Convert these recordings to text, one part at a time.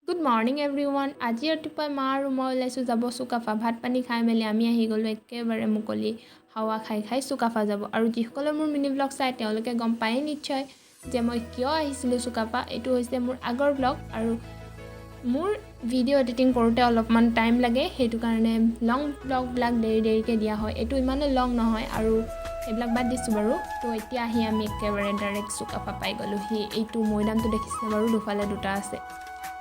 Good morning everyone. আজি ৰাতিপুৱাই মা আৰু মই ওলাইছোঁ যাব চুকাফা। ভাত পানী খাই মেলি আমি আহি গ'লোঁ একেবাৰে মুকলি হাৱা খাই খাই চুকাফা যাব। আৰু যিসকলে মোৰ মিনি ব্লগ চাই তেওঁলোকে গম পায়েই নিশ্চয় যে মই কিয় আহিছিলোঁ চুকাফা। এইটো হৈছে মোৰ আগৰ ব্লগ আৰু মোৰ ভিডিঅ' এডিটিং কৰোঁতে অলপমান টাইম লাগে, সেইটো কাৰণে লং ব্লগবিলাক দেৰিকৈ দিয়া হয়। এইটো ইমানে লং নহয় আৰু এইবিলাক বাদ দিছোঁ বাৰু। তো এতিয়া আহি আমি একেবাৰে ডাইৰেক্ট চুকাফা পাই গ'লোহি। এইটো মৈদামটো দেখিছিলে বাৰু, দুফালে দুটা আছে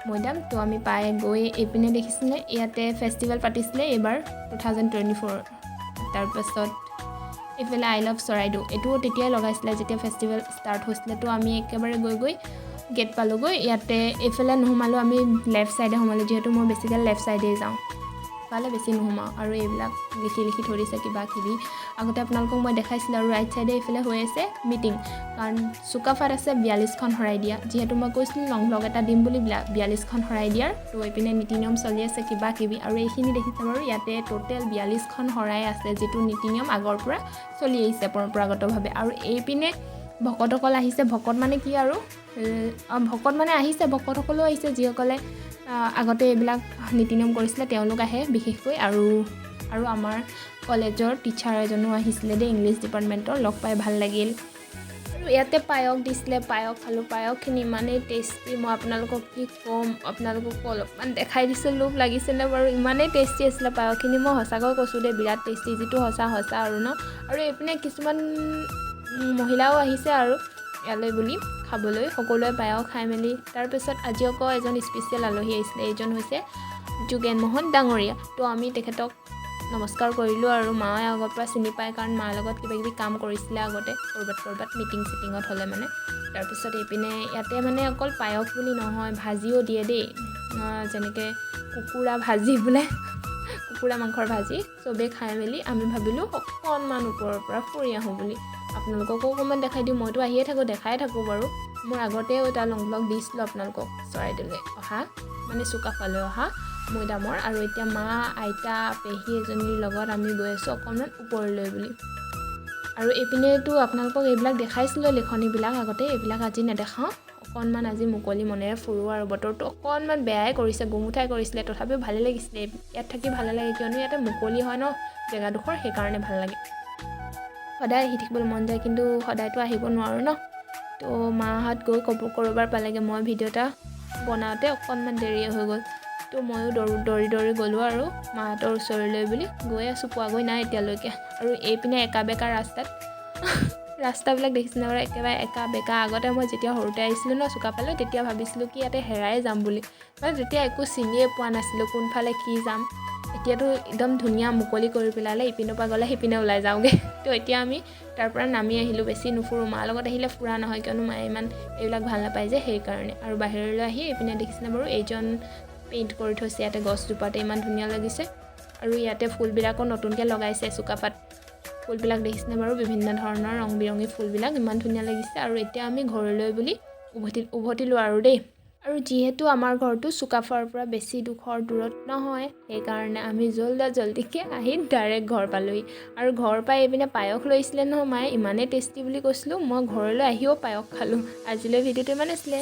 মৈদাম। তো আমি পাই গৈ এইপিনে দেখিছিলে ইয়াতে ফেষ্টিভেল পাতিছিলে এইবাৰ 2024। তাৰপাছত এইফালে আই লাভ চৰাইদেউ, এইটোও তেতিয়াই লগাইছিলে যেতিয়া ফেষ্টিভেল ষ্টাৰ্ট হৈছিলে। তো আমি একেবাৰে গৈ গেট পালোঁগৈ। ইয়াতে এইফালে নোসোমালোঁ, আমি লেফ্ট ছাইডে সোমালোঁ, যিহেতু মই বেছিকৈ লেফ্ট ছাইডেই যাওঁ, ইফালে বেছি নোসোমাওঁ। আৰু এইবিলাক লিখি থৈ দিছে কিবা কিবি, আগতে আপোনালোকক মই দেখাইছিলোঁ। আৰু ৰাইট ছাইডে এইফালে হৈ আছে মিটিং, কাৰণ চুকাফাত আছে 42খন শৰাই দিয়া। যিহেতু মই কৈছিলোঁ লং ব্লগ এটা দিম বুলি 42খন শৰাই দিয়াৰ। তো এইপিনে নীতি নিয়ম চলি আছে কিবা কিবি। আৰু এইখিনি দেখিছে বাৰু, ইয়াতে টোটেল 42খন শৰাই আছে, যিটো নীতি নিয়ম আগৰ পৰা চলি আহিছে পৰম্পৰাগতভাৱে। আৰু এইপিনে ভকতসকল আহিছে। ভকত মানে কি আৰু ভকত মানে আহিছে, ভকতসকলেও আহিছে যিসকলে আগতে এইবিলাক নীতি নিয়ম কৰিছিলে, তেওঁলোক আহে বিশেষকৈ। আৰু আমাৰ কলেজৰ টিচাৰ এজনো আহিছিলে দেই, ইংলিছ ডিপাৰ্টমেণ্টৰ, লগ পাই ভাল লাগিল। আৰু ইয়াতে পায়স দিছিলে, পায়স খালোঁ। পায়সখিনি ইমানেই টেষ্টি, মই আপোনালোকক কি ক'ম, আপোনালোকক অলপমান দেখাই দিছোঁ। লোভ লাগিছেনে বাৰু, ইমানেই টেষ্টি আছিলে পায়সখিনি। মই সঁচাকৈ কৈছোঁ দেই, বিৰাট টেষ্টি, যিটো সঁচা আৰু ন। আৰু এইপিনে কিছুমান মহিলাও আহিছে আৰু ইয়ালৈ বুলি খাবলৈ, সকলোৱে পায়স খাই মেলি। তাৰপিছত আজি আকৌ এজন স্পেচিয়েল আলহী আহিছিলে, এইজন হৈছে যোগেন মোহন ডাঙৰীয়া। তো আমি তেখেতক নমস্কাৰ কৰিলোঁ। আৰু মায়ে আগৰ পৰা চিনি পায়, কাৰণ মাৰ লগত কিবা কিবি কাম কৰিছিলে আগতে ক'ৰবাত মিটিং চিটিঙত হ'লে মানে। তাৰপিছত এইপিনে ইয়াতে মানে অকল পায়স বুলি নহয়, ভাজিও দিয়ে দেই, যেনেকৈ কুকুৰা ভাজি বোলে, কুকুৰা মাংসৰ ভাজি। চবেই খাই মেলি আমি ভাবিলোঁ অকণমান ওপৰৰ পৰা ফুৰি আহোঁ বুলি। আপোনালোককো অকণমান দেখাই দিওঁ, মইতো আহিয়ে থাকোঁ, দেখাই থাকোঁ বাৰু। মোৰ আগতেও এটা লং ব্লগ দিছিলোঁ আপোনালোকক, চৰাইদেউলৈ অহা মানে চুকাফালৈ অহা মৈদামৰ। আৰু এতিয়া মা, আইতা, পেহী এজনীৰ লগত আমি গৈ আছোঁ অকণমান ওপৰলৈ বুলি। আৰু এইপিনেতো আপোনালোকক এইবিলাক দেখাইছিলোঁ লিখনিবিলাক আগতে, এইবিলাক আজি নেদেখাওঁ। অকণমান আজি মুকলি মনেৰে ফুৰোঁ। আৰু বতৰটো অকণমান বেয়াই কৰিছে, গুমুঠাই কৰিছিলে, তথাপিও ভালেই লাগিছিলে। ইয়াত থাকি ভালে লাগে, কিয়নো ইয়াতে মুকলি হয় ন জেগাডোখৰ, সেইকাৰণে ভাল লাগে। সদায় আহি থাকিবলৈ মন যায়, কিন্তু সদায়তো আহিব নোৱাৰোঁ ন। তো মাহঁত গৈ ক'ৰবাৰ পালেগৈ, মই ভিডিঅ' এটা বনাওঁতে অকণমান দেৰিয়ে হৈ গ'ল। তো ময়ো দৌৰি গ'লোঁ আৰু মাহঁতৰ ওচৰলৈ বুলি। গৈ আছোঁ, পোৱাগৈ নাই এতিয়ালৈকে। আৰু এইপিনে একা বেকা ৰাস্তাবিলাক দেখিছেনে বাৰু, একেবাৰে একা বেকা। আগতে মই যেতিয়া সৰুতে আহিছিলোঁ ন চুকাফালৈ, তেতিয়া ভাবিছিলোঁ কি ইয়াতে হেৰাই যাম বুলি, মানে তেতিয়া একো চিনিয়ে পোৱা নাছিলোঁ কোনফালে কি যাম। এতিয়াতো একদম ধুনীয়া মুকলি কৰি পেলালে, ইপিনৰ পৰা গ'লে সিপিনে ওলাই যাওঁগৈ। তো এতিয়া আমি তাৰ পৰা নামি আহিলোঁ, বেছি নুফুৰোঁ। মাৰ লগত আহিলে ফুৰা নহয়, কিয়নো মায়ে ইমান এইবিলাক ভাল নাপায় যে, সেইকাৰণে। আৰু বাহিৰলৈ আহি এইপিনে দেখিছেনে বাৰু, এইজন পেইণ্ট কৰি থৈছে ইয়াতে গছজোপাতে, ইমান ধুনীয়া লাগিছে। আৰু ইয়াতে ফুলবিলাকো নতুনকৈ লগাইছে চুকাফাত। ফুলবিলাক দেখিছেনে বাৰু, বিভিন্ন ধৰণৰ ৰং বিৰঙী ফুলবিলাক, ইমান ধুনীয়া লাগিছে। আৰু এতিয়া আমি ঘৰলৈ বুলি উভতিলোঁ আৰু দেই। আৰু যিহেতু আমাৰ ঘৰটো চুকাফাৰ পৰা বেছি ডোখৰ দূৰত নহয়, সেইকাৰণে আমি জল্দিকৈ আহি ডাইৰেক্ট ঘৰ পালোঁহি। আৰু ঘৰ পাই এইপিনে পায়স লৈছিলে নহয় মায়ে, ইমানেই টেষ্টি বুলি কৈছিলোঁ, মই ঘৰলৈ আহিও পায়স খালোঁ। আজিলৈ ভিডিঅ'টো ইমান আছিলে।